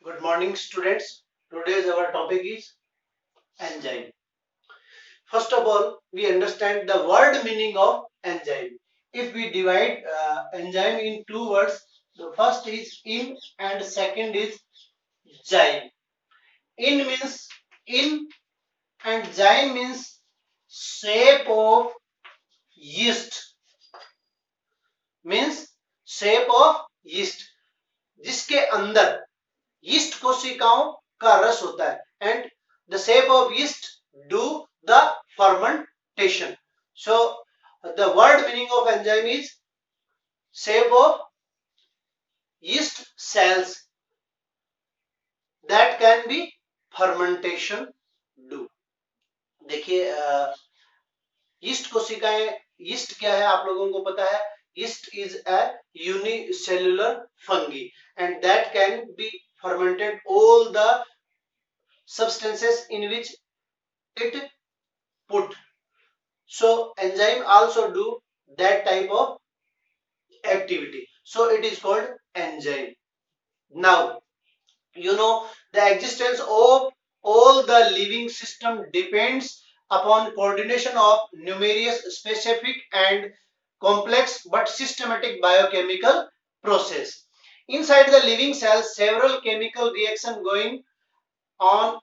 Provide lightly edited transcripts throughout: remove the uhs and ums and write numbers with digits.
Good morning, students. Today's our topic is enzyme. First of all, we understand the word meaning of enzyme. If we divide enzyme in two words, the first is in and second is zyme. In means in and zyme means shape of yeast. Means shape of yeast. जिसके अंदर yeast कोशिकाओं का रस होता है and the shape of yeast do the fermentation. So the word meaning of enzyme is shape of yeast cells that can be fermentation do. देखिए yeast कोशिकाएं yeast क्या है आप लोगों को पता है. Yeast is a unicellular fungi and that can be fermented all the substances in which it put. So enzyme also do that type of activity. So it is called enzyme. Now you know the existence of all the living system depends upon coordination of numerous specific and complex but systematic biochemical process. Inside the living cells, several chemical reactions going on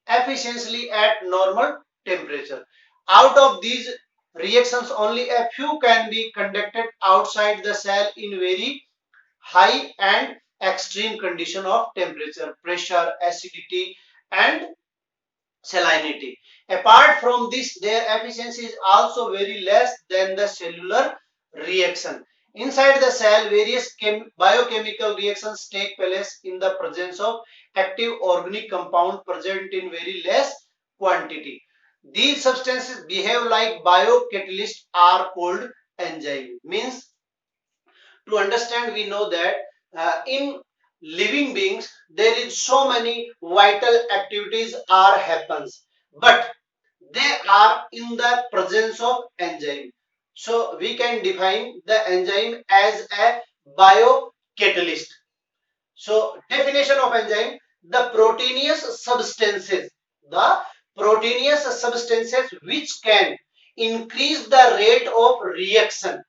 efficiently at normal temperature. Out of these reactions, only a few can be conducted outside the cell in very high and extreme condition of temperature, pressure, acidity, and salinity. Apart from this, their efficiency is also very less than the cellular reaction. Inside the cell, various biochemical reactions take place in the presence of active organic compound present in very less quantity. These substances behave like biocatalysts are called enzyme. Means to understand we know that in living beings there is so many vital activities are happens but they are in the presence of enzyme. So we can define the enzyme as a biocatalyst. So definition of enzyme: the the proteinous substances which can increase the rate of reaction.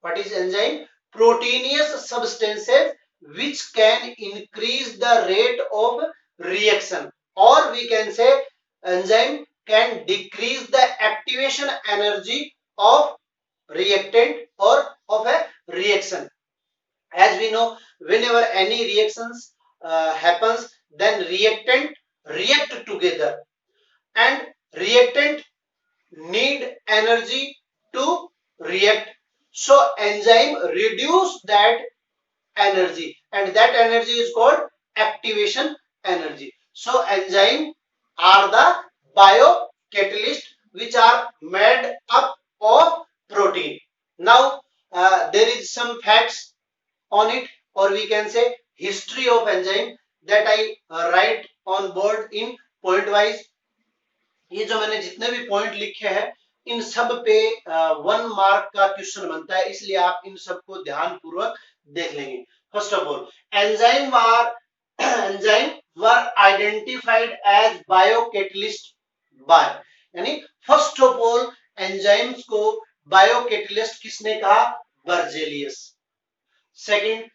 What is enzyme? Proteinous substances which can increase the rate of reaction, or we can say enzyme can decrease the activation energy of reactant or of a reaction. As we know, whenever any reactions happens, then reactant react together and reactant need energy to react. So enzyme reduce that energy and that energy is called activation energy. So enzyme are the biocatalyst which are made up of protein. Now there is some facts on it, or we can say history of enzyme, that I write on board in point wise. ये जो मैंने जितने भी point लिखे हैं इन सब पे 1 mark का क्वेश्चन बनता है, इसलिए आप इन सबको ध्यान पूर्वक देख लेंगे. First of all, enzyme were identified as biocatalyst by, यानी फर्स्ट ऑफ ऑल एंजाइम्स को बायोकैटलिस्ट किसने कहा? Berzelius. Second,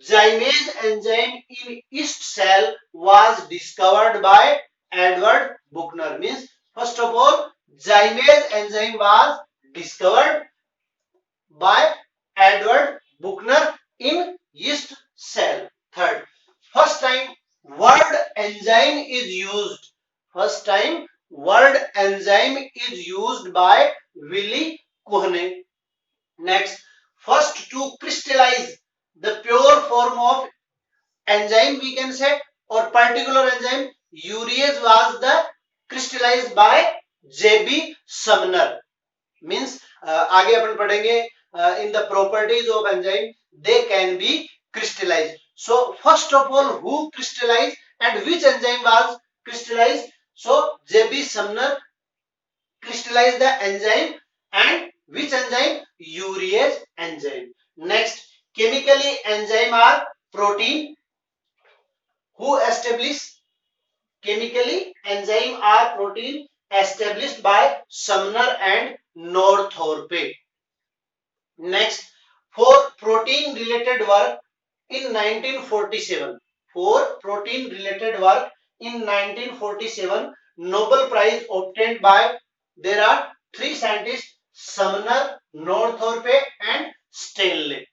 zymase enzyme in yeast cell was discovered by Eduard Buchner. Means first of all, zymase enzyme was discovered by Edward Buchner in yeast cell. Third, first time word enzyme is used. First time word enzyme is used by Willy Kohne. Next, first to crystallize the pure form of enzyme, we can say, or particular enzyme urease was the crystallized by J.B. Sumner. Means आगे अपन पढ़ेंगे in the properties of enzyme, they can be crystallized. So first of all, who crystallized and which enzyme was crystallized? So J.B. Sumner crystallized the enzyme, and which enzyme? Urease enzyme. Next, chemically enzyme are protein Who establish chemically enzyme are protein established by Sumner and Northorpe. Next, for protein related work in 1947. For protein related work in 1947, Nobel Prize obtained by, there are three scientists, Sumner, Northorpe and Stanley.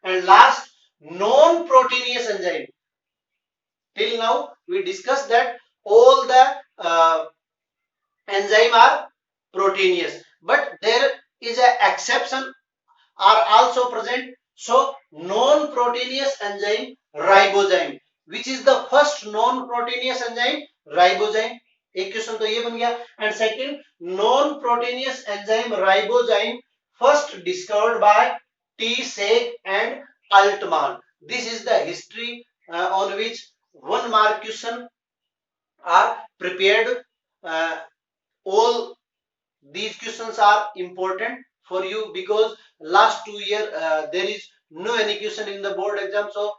And last, non-proteinous enzyme. Till now, we discussed that all the enzyme are proteinous, but there is an exception are also present. So non-proteinous enzyme ribozyme, which is the first non-proteinous enzyme ribozyme. एक question तो ये बन गया. And second, non-proteinous enzyme ribozyme first discovered by T. Seg and Altman. This is the history on which 1 mark question are prepared. All these questions are important for you because last 2 years there is no any question in the board exam. So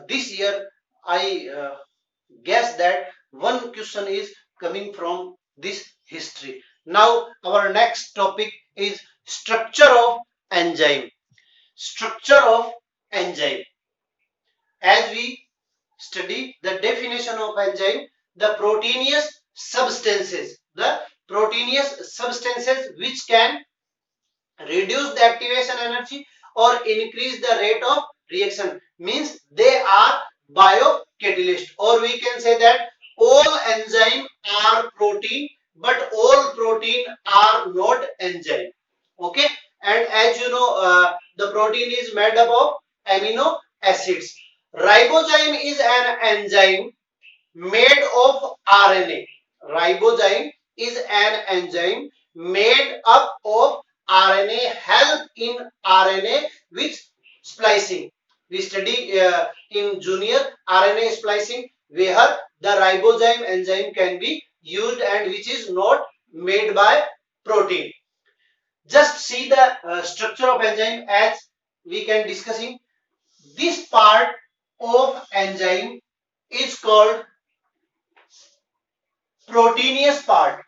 this year I guess that one question is coming from this history. Now our next topic is structure of enzyme. Structure of enzyme. As we study the definition of enzyme, the proteinous substances which can reduce the activation energy or increase the rate of reaction, means they are biocatalyst, or we can say that all enzyme are protein but all protein are not enzyme. Okay, and as you know, the protein is made up of amino acids. Ribozyme is an enzyme made of RNA. Ribozyme is an enzyme made up of RNA, help in RNA with splicing. We study in junior RNA splicing where the ribozyme enzyme can be used and which is not made by protein. Just see the structure of enzyme as we can discussing. This part of enzyme is called proteinous part.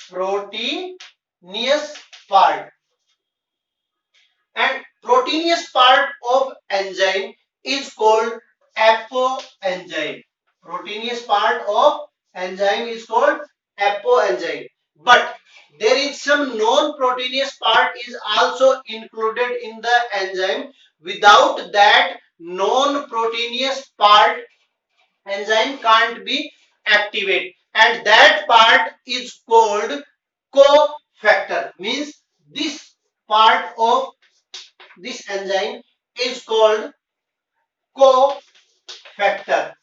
Proteinous part. And proteinous part of enzyme is called apoenzyme. Proteinous part of enzyme is called apoenzyme. But there is some non-proteinous part is also included in the enzyme. Without that non-proteinous part, enzyme can't be activated, and that part is called cofactor. Means this part of this enzyme is called cofactor,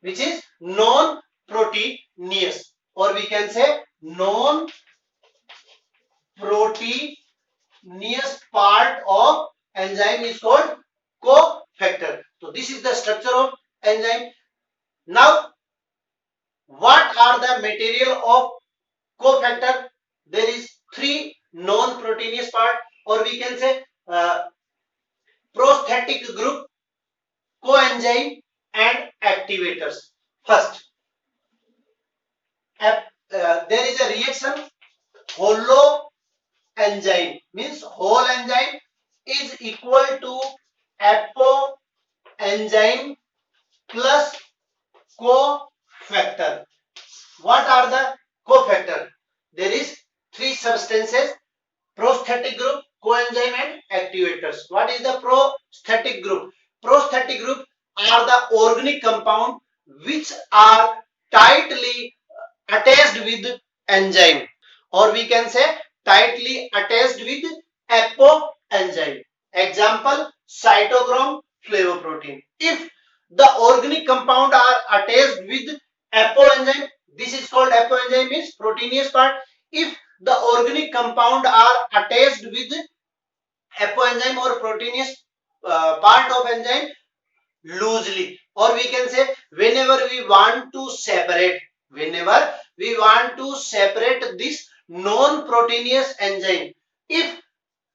which is non-proteinous, or we can say non-proteinous part of enzyme is called cofactor. So this is the structure of enzyme. Now, what are the material of cofactor? There is three non-proteinous part, or we can say prosthetic group, coenzyme and activators. First, there is a reaction hollow enzyme, means whole enzyme is equal to apo enzyme plus cofactor. What are the cofactor? There is three substances: prosthetic group, coenzyme and activators. What is the prosthetic group? Prosthetic group are the organic compound which are tightly attached with enzyme, or we can say tightly attached with apoenzyme. Example, cytochrome flavoprotein. If the organic compound are attached with apoenzyme, this is called apoenzyme, means proteinous part. If the organic compound are attached with apoenzyme or proteinous part of enzyme loosely, or we can say whenever we want to separate this non-proteinous enzyme, if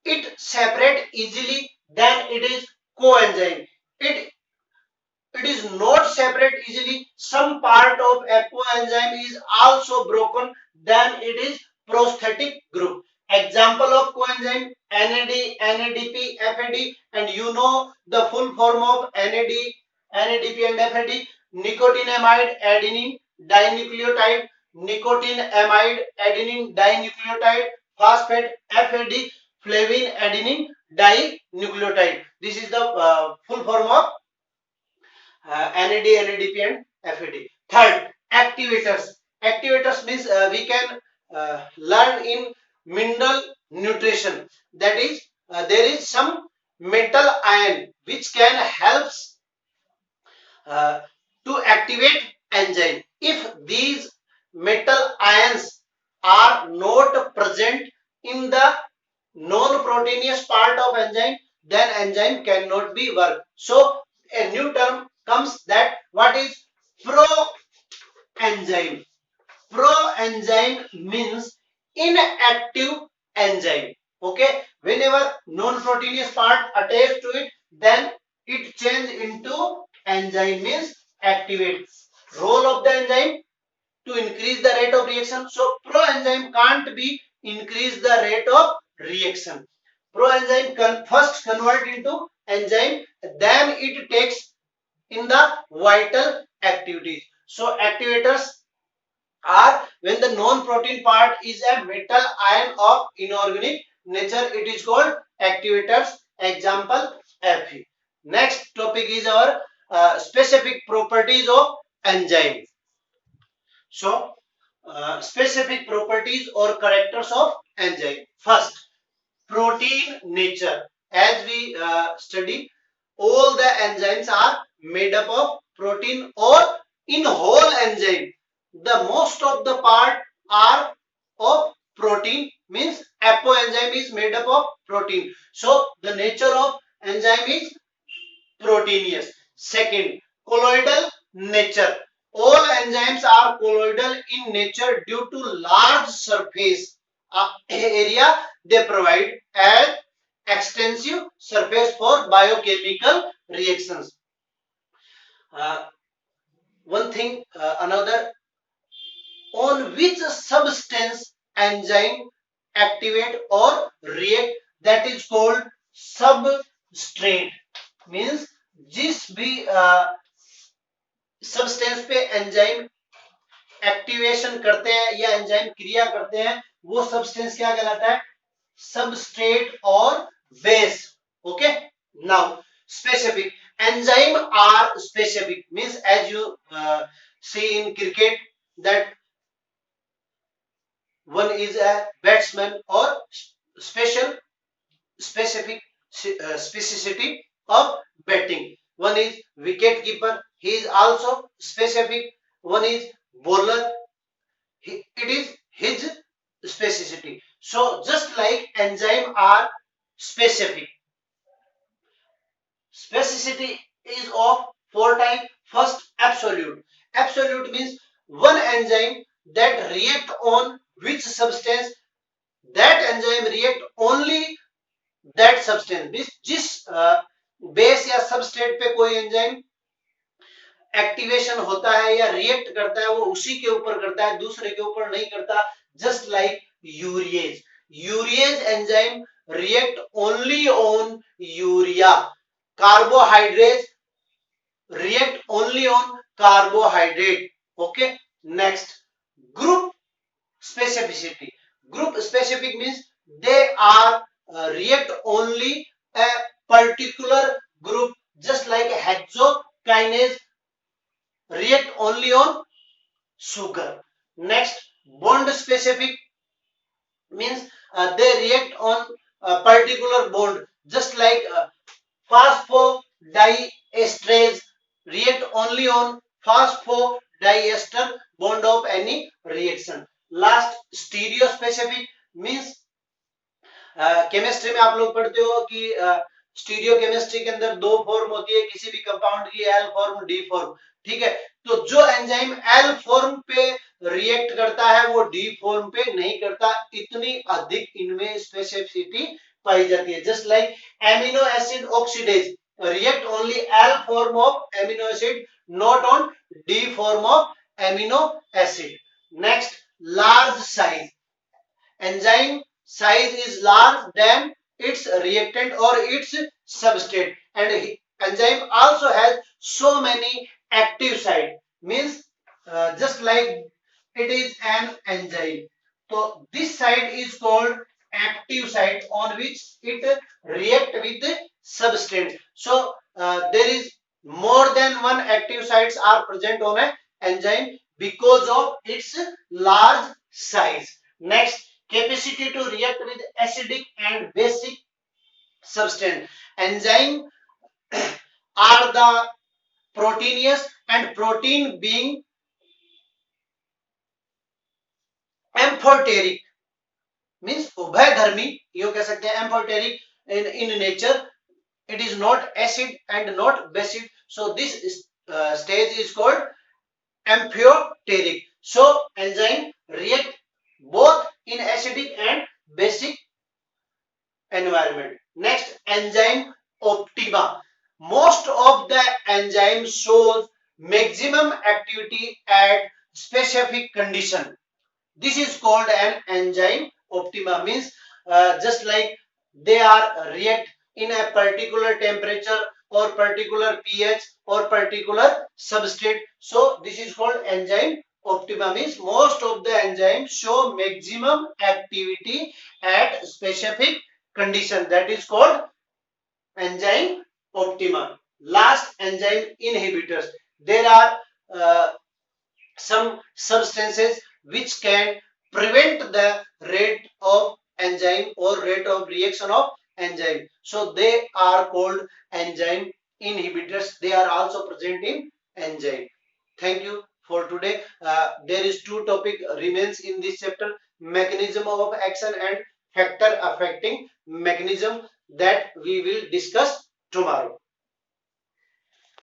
it separate easily, then it is coenzyme. it is not separate easily, some part of apo enzyme is also broken, then it is prosthetic group. Example of coenzyme NAD, NADP, FAD, and you know the full form of NAD, NADP and FAD: nicotinamide adenine dinucleotide, nicotinamide adenine dinucleotide, phosphate, FAD, flavin adenine dinucleotide. This is the full form of NAD, NADP and FAD. Third, activators. Activators means we can learn in mineral nutrition. That is, there is some metal ion which can help uh, to activate enzyme. If these metal ions are not present in the non-proteinous part of enzyme, then enzyme cannot be work. So a new term comes, that what is pro-enzyme. Pro-enzyme means inactive enzyme. Okay, whenever non-proteinous part attached to it, then it change into enzyme, means activate. Role of the enzyme to increase the rate of reaction. So proenzyme can't be increase the rate of reaction. Proenzyme can first convert into enzyme, then it takes in the vital activities. So activators are when the non-protein part is a metal ion of inorganic nature, it is called activators. Example Fe. Next topic is our specific properties of enzyme. So specific properties or characters of enzyme. First, protein nature. As we study, all the enzymes are made up of protein, or in whole enzyme the most of the part are of protein, means apoenzyme is made up of protein. So the nature of enzyme is proteinous. Second, colloidal nature. All enzymes are colloidal in nature due to large surface area they provide and extensive surface for biochemical reactions. Uh, One thing, another, on which substance enzyme activate or react, that is called substrate, means जिस भी substance पे enzyme activation करते हैं या enzyme क्रिया करते हैं, वो सब्सटेंस क्या कहलाता है? सबस्ट्रेट और base. Okay, now specific enzyme are specific, means as you see in cricket that one is a batsman, or special specific specificity of batting. One is wicket keeper, he is also specific. One is bowler, it is his specificity. So just like enzyme are specific. Specificity is of four types. First, absolute. Absolute means one enzyme that react on which substance, that enzyme react only that substance, means जिस base या substrate पे कोई enzyme activation होता है या react करता है, वो उसी के ऊपर करता है, दूसरे के ऊपर नहीं करता. Just like urease. Urease enzyme react only on urea. Carbohydrate react only on carbohydrate. Okay, next, group specificity. Group specific means they are react only a particular group, just like hexokinase react only on sugar. Next, bond specific means they react on a particular bond, just like phosphodiesterase react only on phosphodiester bond of any reaction. Last, stereo specific means chemistry में आप लोग पढ़ते हो कि stereo chemistry के अंदर दो form होती है किसी भी कंपाउंड की, एल फॉर्म, डी फॉर्म. ठीक है, तो जो एंजाइम एल फॉर्म पे रिएक्ट करता है वो डी फॉर्म पे नहीं करता, इतनी अधिक इनमें स्पेसिफिसिटी पाई जाती है. Just like amino acid oxidase, react only L form of amino acid, not on D form of amino acid. Next, large size. Enzyme size is large than its reactant or its substrate, and enzyme also has so many active site, means just like it is an enzyme. So this site is called active site on which it react with the substrate. So there is more than one active sites are present on an enzyme because of its large size. Next, capacity to react with acidic and basic substance. Enzyme are the proteinous, and protein being amphoteric, means उभयधर्मी, you कह सकते हैं amphoteric in nature. It is not acid and not basic, so this stage is called amphoteric. So enzyme react both in acidic and basic environment. Next, enzyme optima. Most of the enzyme shows maximum activity at specific condition. This is called an enzyme optima, means just like they are react in a particular temperature or particular pH or particular substrate. So this is called enzyme optima, means most of the enzymes show maximum activity at specific condition. That is called enzyme optima. Last, enzyme inhibitors. There are some substances which can prevent the rate of enzyme or rate of reaction of enzyme. So they are called enzyme inhibitors. They are also present in enzyme. Thank you for today. There is two topic remains in this chapter: mechanism of action and factor affecting mechanism, that we will discuss tomorrow.